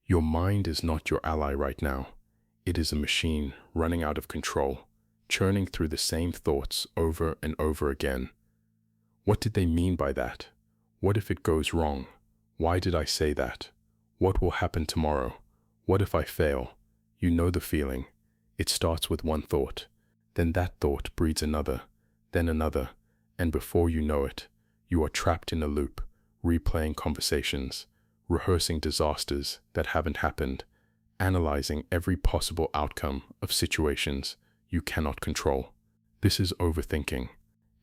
Your mind is not your ally right now. It is a machine running out of control, churning through the same thoughts over and over again. What did they mean by that? What if it goes wrong? Why did I say that? What will happen tomorrow? What if I fail? You know the feeling. It starts with one thought. Then that thought breeds another, then another, and before you know it, you are trapped in a loop, replaying conversations, rehearsing disasters that haven't happened, analyzing every possible outcome of situations you cannot control. This is overthinking,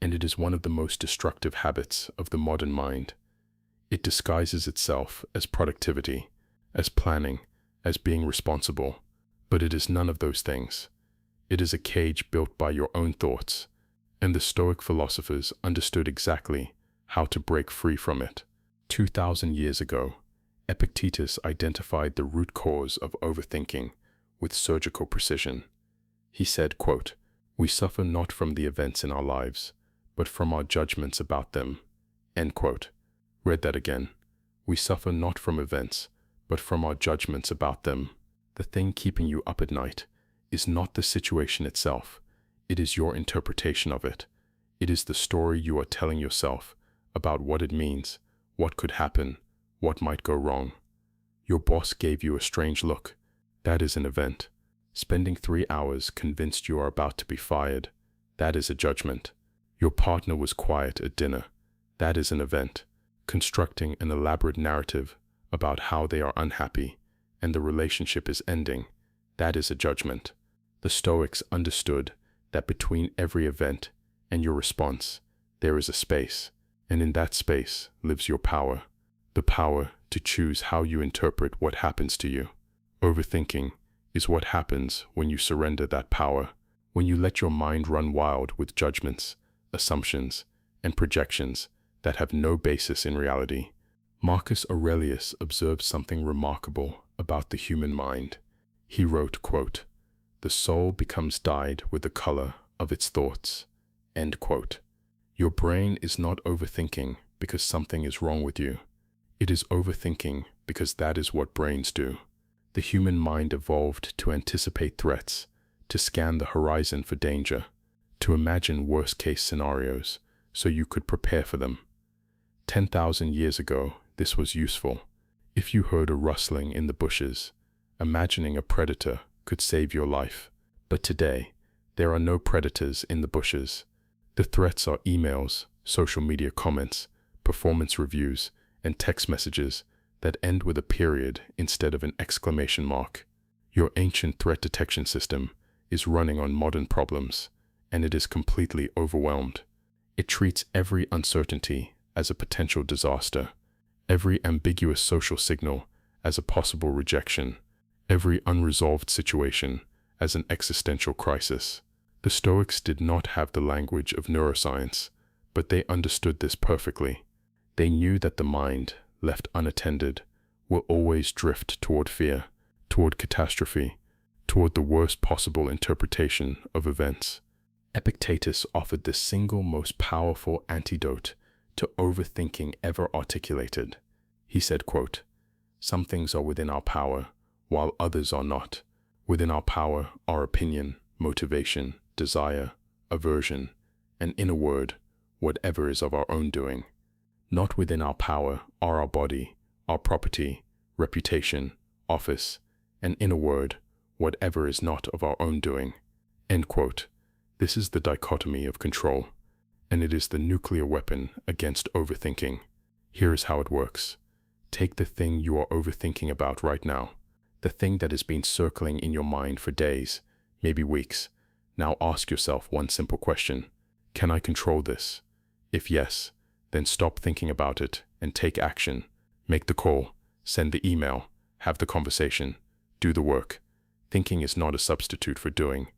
and it is one of the most destructive habits of the modern mind. It disguises itself as productivity, as planning, as being responsible, but it is none of those things. It is a cage built by your own thoughts, and the Stoic philosophers understood exactly how to break free from it. 2,000 years ago, Epictetus identified the root cause of overthinking with surgical precision. He said, quote, "We suffer not from the events in our lives, but from our judgments about them." End quote. Read that again. We suffer not from events, but from our judgments about them. The thing keeping you up at night is not the situation itself. It is your interpretation of it. It is the story you are telling yourself about what it means, what could happen, what might go wrong. Your boss gave you a strange look. That is an event. Spending 3 hours convinced you are about to be fired. That is a judgment. Your partner was quiet at dinner. That is an event. Constructing an elaborate narrative about how they are unhappy and the relationship is ending. That is a judgment. The Stoics understood that between every event and your response, there is a space, and in that space lives your power. The power to choose how you interpret what happens to you. Overthinking is what happens when you surrender that power, when you let your mind run wild with judgments, assumptions, and projections that have no basis in reality. Marcus Aurelius observed something remarkable about the human mind. He wrote, quote, "The soul becomes dyed with the color of its thoughts." End quote. Your brain is not overthinking because something is wrong with you. It is overthinking because that is what brains do. The human mind evolved to anticipate threats, to scan the horizon for danger, to imagine worst-case scenarios so you could prepare for them. 10,000 years ago, this was useful. If you heard a rustling in the bushes, imagining a predator could save your life. But today, there are no predators in the bushes. The threats are emails, social media comments, performance reviews, and text messages that end with a period instead of an exclamation mark. Your ancient threat detection system is running on modern problems, and it is completely overwhelmed. It treats every uncertainty as a potential disaster, every ambiguous social signal as a possible rejection, every unresolved situation as an existential crisis. The Stoics did not have the language of neuroscience, but they understood this perfectly. They knew that the mind, left unattended, will always drift toward fear, toward catastrophe, toward the worst possible interpretation of events. Epictetus offered the single most powerful antidote to overthinking ever articulated. He said, quote, "Some things are within our power, while others are not. Within our power are opinion, motivation, desire, aversion, and in a word, whatever is of our own doing. Not within our power are our body, our property, reputation, office, and in a word, whatever is not of our own doing." End quote. This is the dichotomy of control, and it is the nuclear weapon against overthinking. Here is how it works. Take the thing you are overthinking about right now, the thing that has been circling in your mind for days, maybe weeks. Now ask yourself one simple question. Can I control this? If yes, then stop thinking about it and take action. Make the call, send the email, have the conversation, do the work. Thinking is not a substitute for doing.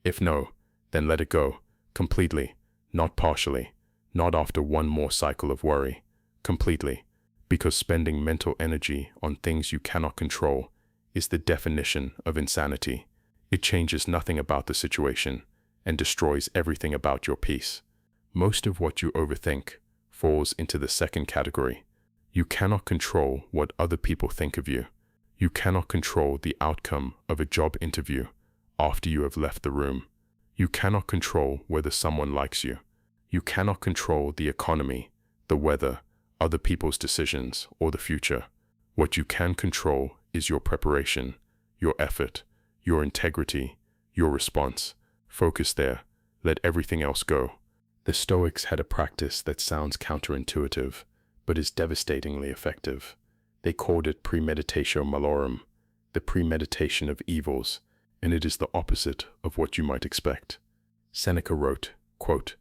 If no, then let it go, completely, not partially, not after one more cycle of worry, completely, because spending mental energy on things you cannot control is the definition of insanity. It changes nothing about the situation and destroys everything about your peace. Most of what you overthink falls into the second category. You cannot control what other people think of you. You cannot control the outcome of a job interview after you have left the room. You cannot control whether someone likes you. You cannot control the economy, the weather, other people's decisions, or the future. What you can control is your preparation, your effort, your integrity, your response. Focus there. Let everything else go. The Stoics had a practice that sounds counterintuitive, but is devastatingly effective. They called it premeditatio malorum, the premeditation of evils, and it is the opposite of what you might expect. Seneca wrote, quote,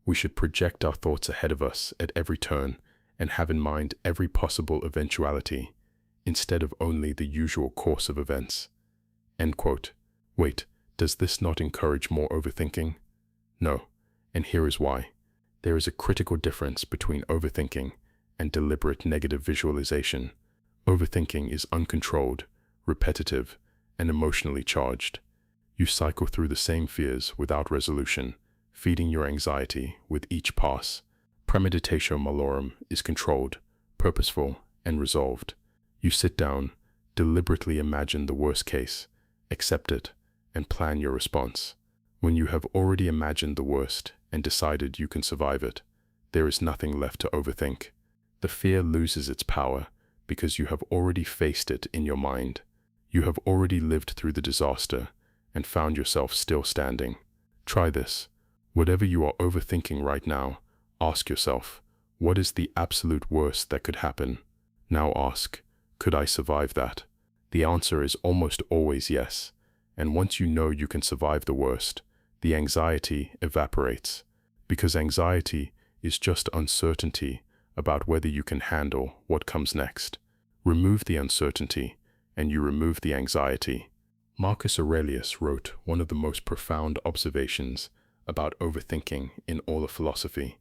"We should project our thoughts ahead of us at every turn and have in mind every possible eventuality, instead of only the usual course of events." End quote. Wait, does this not encourage more overthinking? No, and here is why. There is a critical difference between overthinking and deliberate negative visualization. Overthinking is uncontrolled, repetitive, and emotionally charged. You cycle through the same fears without resolution, feeding your anxiety with each pass. Premeditatio malorum is controlled, purposeful, and resolved. You sit down, deliberately imagine the worst case, accept it, and plan your response. When you have already imagined the worst and decided you can survive it, there is nothing left to overthink. The fear loses its power because you have already faced it in your mind. You have already lived through the disaster and found yourself still standing. Try this. Whatever you are overthinking right now, ask yourself, what is the absolute worst that could happen? Now ask, could I survive that? The answer is almost always yes. And once you know you can survive the worst, the anxiety evaporates. Because anxiety is just uncertainty about whether you can handle what comes next. Remove the uncertainty, and you remove the anxiety. Marcus Aurelius wrote one of the most profound observations about overthinking in all of philosophy.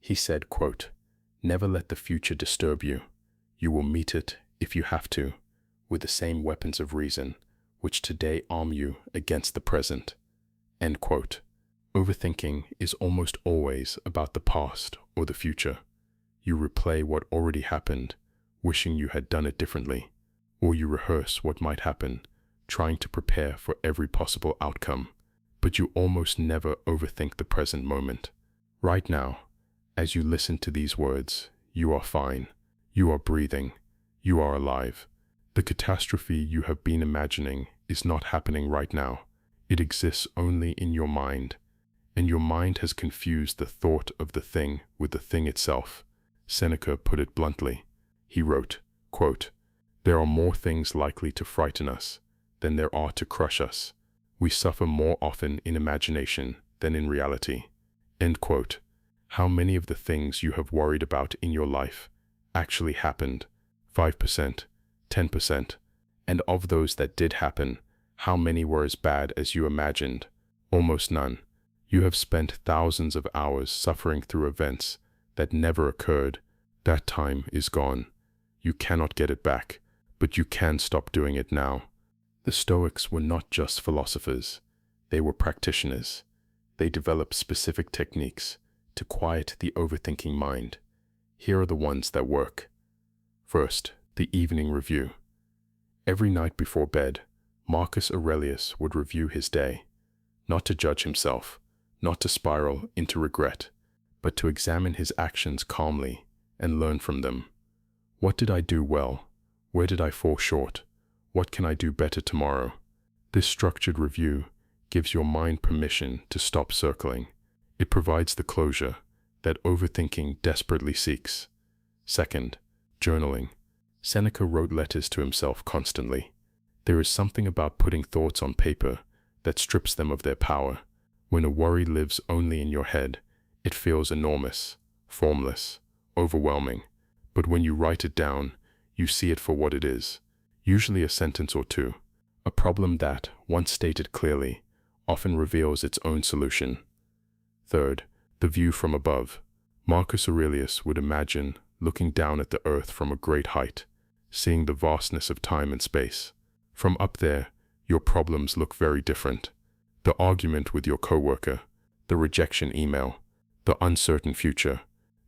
He said, quote, "Never let the future disturb you. You will meet it, if you have to, with the same weapons of reason, which today arm you against the present." End quote. Overthinking is almost always about the past or the future. You replay what already happened, wishing you had done it differently, or you rehearse what might happen, trying to prepare for every possible outcome. But you almost never overthink the present moment. Right now, as you listen to these words, you are fine. You are breathing. You are alive. The catastrophe you have been imagining is not happening right now. It exists only in your mind, and your mind has confused the thought of the thing with the thing itself. Seneca put it bluntly. He wrote, quote, "There are more things likely to frighten us than there are to crush us. We suffer more often in imagination than in reality." End quote. How many of the things you have worried about in your life actually happened? 5%, 10%. And of those that did happen, how many were as bad as you imagined? Almost none. You have spent thousands of hours suffering through events that never occurred. That time is gone. You cannot get it back, but you can stop doing it now. The Stoics were not just philosophers. They were practitioners. They developed specific techniques to quiet the overthinking mind. Here are the ones that work. First, the evening review. Every night before bed, Marcus Aurelius would review his day, not to judge himself, not to spiral into regret, but to examine his actions calmly and learn from them. What did I do well? Where did I fall short? What can I do better tomorrow? This structured review gives your mind permission to stop circling. It provides the closure that overthinking desperately seeks. Second, journaling. Seneca wrote letters to himself constantly. There is something about putting thoughts on paper that strips them of their power. When a worry lives only in your head, it feels enormous, formless, overwhelming. But when you write it down, you see it for what it is, usually a sentence or two. A problem that, once stated clearly, often reveals its own solution. Third, the view from above. Marcus Aurelius would imagine looking down at the earth from a great height, seeing the vastness of time and space. From up there, your problems look very different. The argument with your coworker, the rejection email, the uncertain future,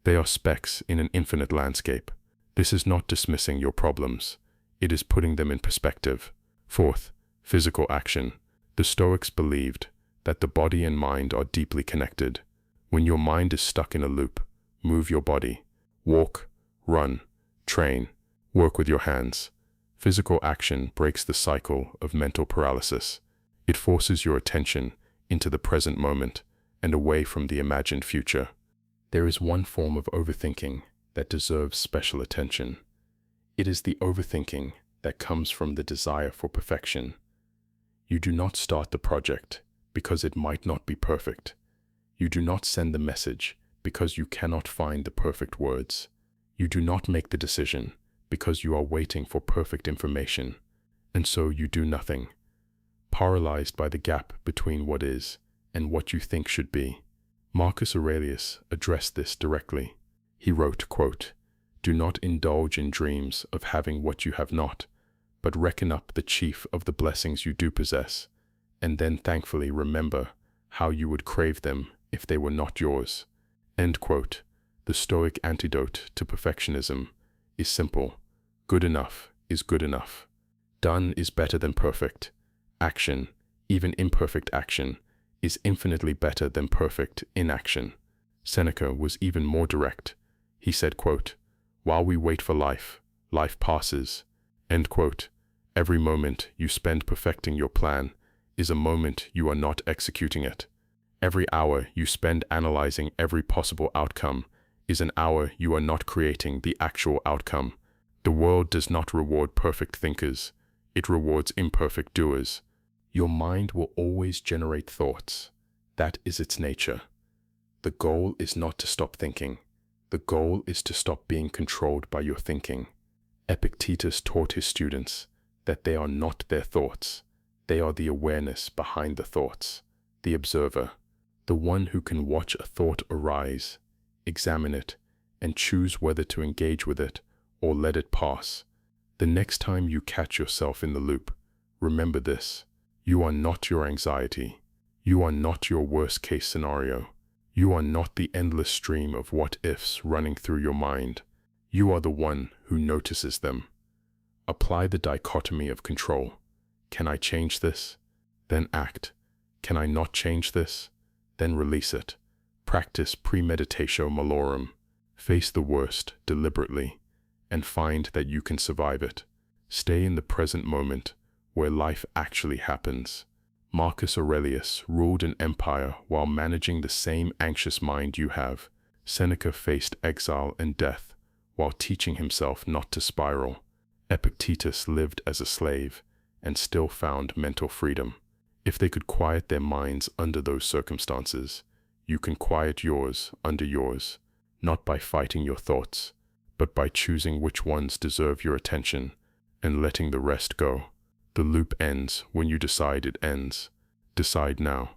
they are specks in an infinite landscape. This is not dismissing your problems. It is putting them in perspective. Fourth, physical action. The Stoics believed that the body and mind are deeply connected. When your mind is stuck in a loop, move your body. Walk, run, train, work with your hands. Physical action breaks the cycle of mental paralysis. It forces your attention into the present moment and away from the imagined future. There is one form of overthinking that deserves special attention. It is the overthinking that comes from the desire for perfection. You do not start the project because it might not be perfect. You do not send the message because you cannot find the perfect words. You do not make the decision because you are waiting for perfect information, and so you do nothing, paralyzed by the gap between what is and what you think should be. Marcus Aurelius addressed this directly. He wrote, quote, "Do not indulge in dreams of having what you have not, but reckon up the chief of the blessings you do possess, and then thankfully remember how you would crave them if they were not yours." End quote. The Stoic antidote to perfectionism is simple. Good enough is good enough. Done is better than perfect. Action, even imperfect action, is infinitely better than perfect inaction. Seneca was even more direct. He said, quote, "While we wait for life, life passes." End quote. Every moment you spend perfecting your plan is a moment you are not executing it. Every hour you spend analyzing every possible outcome is an hour you are not creating the actual outcome. The world does not reward perfect thinkers. It rewards imperfect doers. Your mind will always generate thoughts. That is its nature. The goal is not to stop thinking. The goal is to stop being controlled by your thinking. Epictetus taught his students that they are not their thoughts. They are the awareness behind the thoughts, the observer, the one who can watch a thought arise, examine it, and choose whether to engage with it or let it pass. The next time you catch yourself in the loop, remember this. You are not your anxiety. You are not your worst-case scenario. You are not the endless stream of what-ifs running through your mind. You are the one who notices them. Apply the dichotomy of control. Can I change this? Then act. Can I not change this? Then release it. Practice premeditatio malorum. Face the worst deliberately and find that you can survive it. Stay in the present moment where life actually happens. Marcus Aurelius ruled an empire while managing the same anxious mind you have. Seneca faced exile and death while teaching himself not to spiral. Epictetus lived as a slave and still found mental freedom. If they could quiet their minds under those circumstances, you can quiet yours under yours, not by fighting your thoughts, but by choosing which ones deserve your attention and letting the rest go. The loop ends when you decide it ends. Decide now.